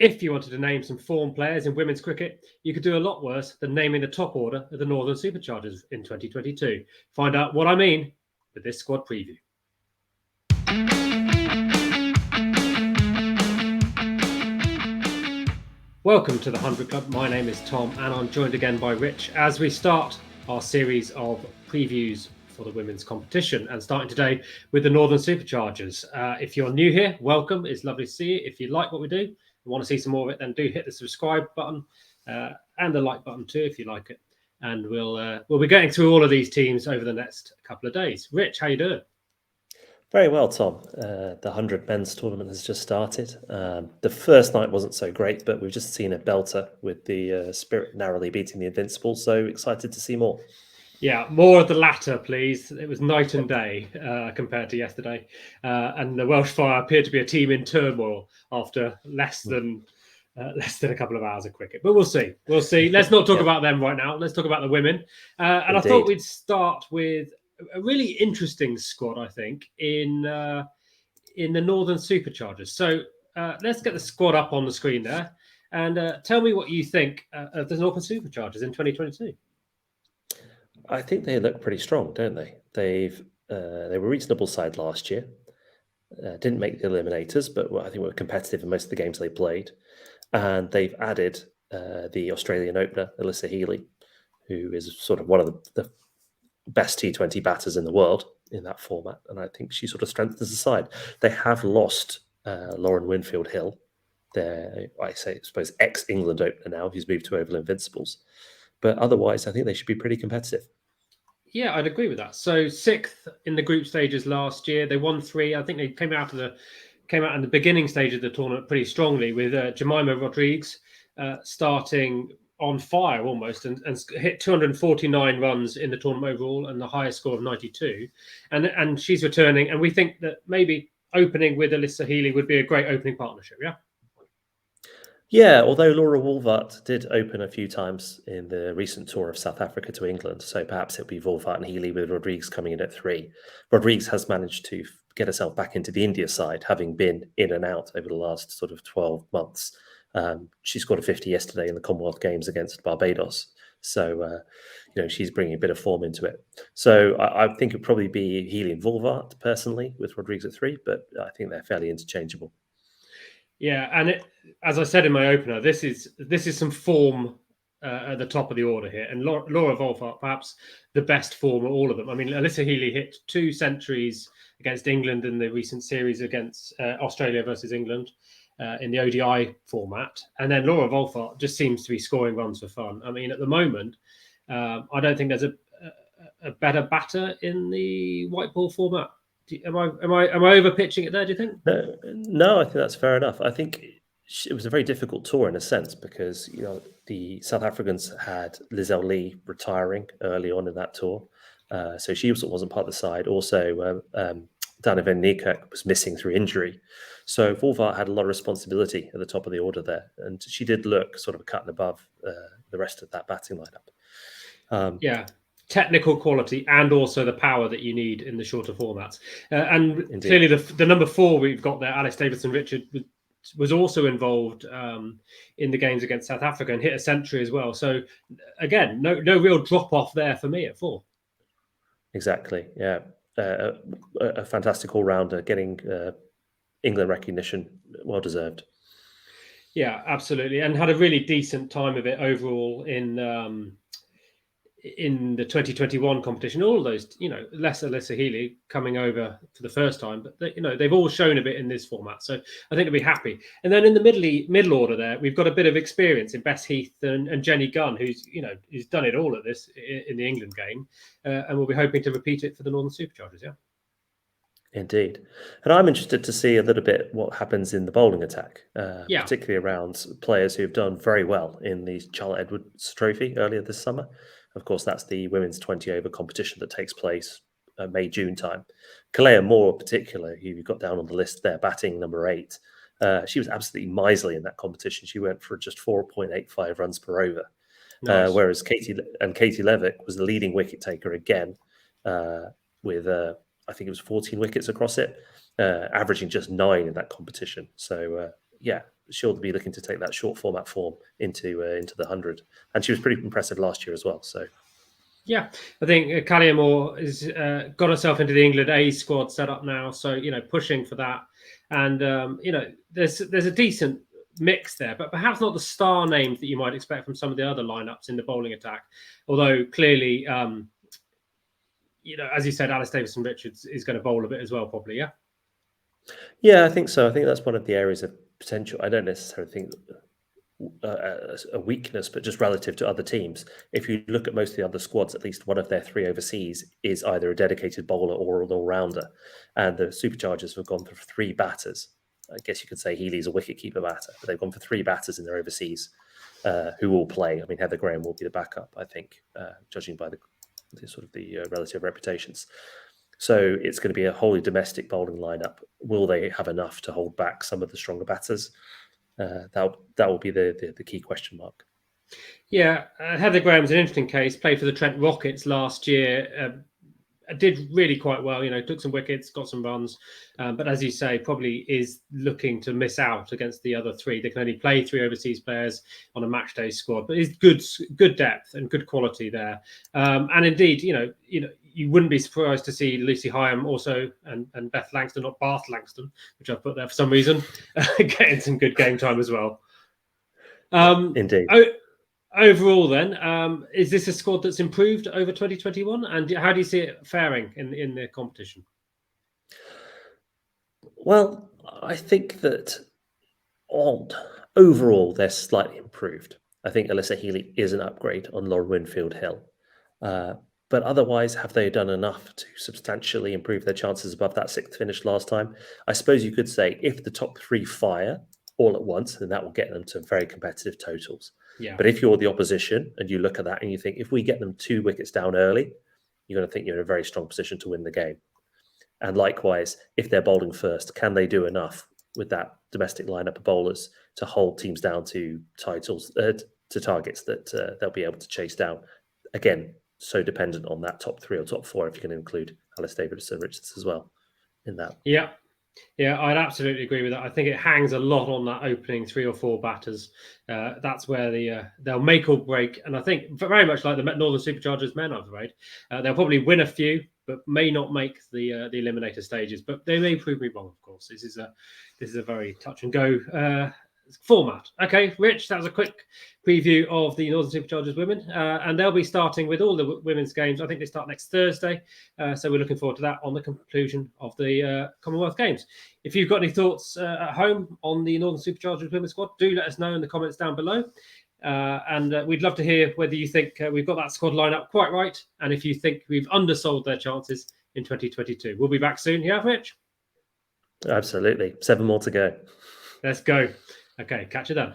if you wanted to name some form players in women's cricket, you could do a lot worse than naming the top order of the Northern Superchargers in 2022. Find out what I mean with this squad preview. Welcome to the 100 Club. My name is Tom and I'm joined again by Rich as we start our series of previews for the women's competition, and starting today with the Northern Superchargers. If you're new here, welcome. It's lovely to see you. If you like what we do and want to see some more of it, then do hit the subscribe button and the like button too if you like it. And we'll be getting through all of these teams over the next couple of days. Rich, how you doing? Very well, Tom. The 100 men's tournament has just started. The first night wasn't so great, but we've just seen a belter with the Spirit narrowly beating the Invincibles, so excited to see more. Yeah, more of the latter, please. It was night and day compared to yesterday. And the Welsh Fire appeared to be a team in turmoil after less than a couple of hours of cricket. But we'll see. We'll see. Let's not talk about them right now. Let's talk about the women. And Indeed. I thought we'd start with a really interesting squad, I think, in the Northern Superchargers. So let's get the squad up on the screen there. And tell me what you think of the Northern Superchargers in 2022. I think they look pretty strong, don't they? They were a reasonable side last year. Didn't make the eliminators, but I think were competitive in most of the games they played. And they've added the Australian opener, Alyssa Healy, who is sort of one of the best T20 batters in the world in that format. And I think she sort of strengthens the side. They have lost Lauren Winfield-Hill, their, I suppose, ex-England opener now, who's moved to Oval Invincibles. But otherwise, I think they should be pretty competitive. Yeah, I'd agree with that. So 6th in the group stages last year, they won 3. I think they came out in the beginning stage of the tournament pretty strongly with Jemimah Rodrigues starting on fire almost and hit 249 runs in the tournament overall and the highest score of 92. And she's returning. And we think that maybe opening with Alyssa Healy would be a great opening partnership. Yeah. Yeah, although Laura Wolvaardt did open a few times in the recent tour of South Africa to England, so perhaps it'll be Wolvaardt and Healy with Rodrigues coming in at 3. Rodrigues has managed to get herself back into the India side, having been in and out over the last sort of 12 months. She scored a 50 yesterday in the Commonwealth Games against Barbados, so she's bringing a bit of form into it. So I think it'd probably be Healy and Wolvaardt personally, with Rodrigues at 3, but I think they're fairly interchangeable. Yeah, and as I said in my opener, this is some form at the top of the order here, and Laura Wolvaardt, perhaps the best form of all of them. I mean, Alyssa Healy hit 2 centuries against England in the recent series against Australia versus England in the ODI format, and then Laura Wolvaardt just seems to be scoring runs for fun. I mean, at the moment, I don't think there's a better batter in the white ball format. Am I over pitching it there? Do you think? No, I think that's fair enough. I think it was a very difficult tour in a sense because the South Africans had Lizelle Lee retiring early on in that tour, so she also wasn't part of the side. Also, Dana van Niekerk was missing through injury, so Wolvaardt had a lot of responsibility at the top of the order there, and she did look sort of a cut and above the rest of that batting lineup. Yeah. Technical quality and also the power that you need in the shorter formats. And Indeed. Clearly the number 4 we've got there, Alice Davidson-Richards, was also involved in the games against South Africa and hit a century as well. So again, no real drop off there for me at 4. Exactly. Yeah. A fantastic all-rounder, getting England recognition, well deserved. Yeah, absolutely. And had a really decent time of it overall in the 2021 competition. All of those, less Alyssa Healy coming over for the first time, but they've all shown a bit in this format. So I think they'll be happy. And then in the middle order there, we've got a bit of experience in Bess Heath and Jenny Gunn, who's done it all at this in the England game, and we'll be hoping to repeat it for the Northern Superchargers. Yeah. Indeed. And I'm interested to see a little bit what happens in the bowling attack, particularly around players who've done very well in the Charlotte Edwards Trophy earlier this summer. Of course, that's the women's 20-over competition that takes place May, June time. Kalea Moore, in particular, who you've got down on the list there, batting number 8, she was absolutely miserly in that competition. She went for just 4.85 runs per over. Nice. Whereas Katie Levick was the leading wicket taker again with, I think it was 14 wickets across it, averaging just 9 in that competition. So, she'll be looking to take that short format form into the 100, and she was pretty impressive last year as well. So. Yeah, I think Calliamore has got herself into the England A squad set up now, so pushing for that, and there's a decent mix there, but perhaps not the star names that you might expect from some of the other lineups in the bowling attack. Although clearly, as you said, Alice Davidson-Richards is going to bowl a bit as well, probably. Yeah. Yeah, I think so. I think that's one of the areas of potential. I don't necessarily think a weakness, but just relative to other teams. If you look at most of the other squads, at least one of their 3 overseas is either a dedicated bowler or an all-rounder. And the Superchargers have gone for 3 batters. I guess you could say Healy's a wicket-keeper batter, but they've gone for 3 batters in their overseas who will play. I mean, Heather Graham will be the backup, I think, judging by the sort of the relative reputations. So it's going to be a wholly domestic bowling lineup. Will they have enough to hold back some of the stronger batters? That will be the key question mark. Yeah, Heather Graham's an interesting case. Played for the Trent Rockets last year. Did really quite well. Took some wickets, got some runs, but as you say, probably is looking to miss out against the other 3. They can only play 3 overseas players on a match day squad, but it's good depth and good quality there. And indeed, you wouldn't be surprised to see Lucy Hyam also and Beth Langston, not Bath Langston, which I've put there for some reason, getting some good game time as well. Indeed. Overall, then, is this a squad that's improved over 2021? And how do you see it faring in the competition? Well, I think that overall, they're slightly improved. I think Alyssa Healy is an upgrade on Lauren Winfield-Hill. But otherwise, have they done enough to substantially improve their chances above that 6th finish last time? I suppose you could say if the top 3 fire all at once, then that will get them to very competitive totals. Yeah. But if you're the opposition and you look at that and you think, if we get them 2 wickets down early, you're going to think you're in a very strong position to win the game. And likewise, if they're bowling first, can they do enough with that domestic lineup of bowlers to hold teams down to titles, to targets that they'll be able to chase down? Again, so dependent on that top 3 or top 4, if you can include Alice Davidson-Richards as well in that. Yeah, I'd absolutely agree with that. I think it hangs a lot on that opening 3 or 4 batters. That's where they'll make or break. And I think very much like the Northern Superchargers men, I'm afraid, they'll probably win a few, but may not make the eliminator stages. But they may prove me wrong, of course. This is a very touch and go format. Okay, Rich, that was a quick preview of the Northern Superchargers women, and they'll be starting with all the women's games. I think they start next Thursday, so we're looking forward to that on the conclusion of the Commonwealth Games. If you've got any thoughts at home on the Northern Superchargers women's squad, do let us know in the comments down below, and we'd love to hear whether you think we've got that squad lineup quite right, and if you think we've undersold their chances in 2022. We'll be back soon. Yeah, Rich? Absolutely. 7 more to go. Let's go. Okay, catch you then.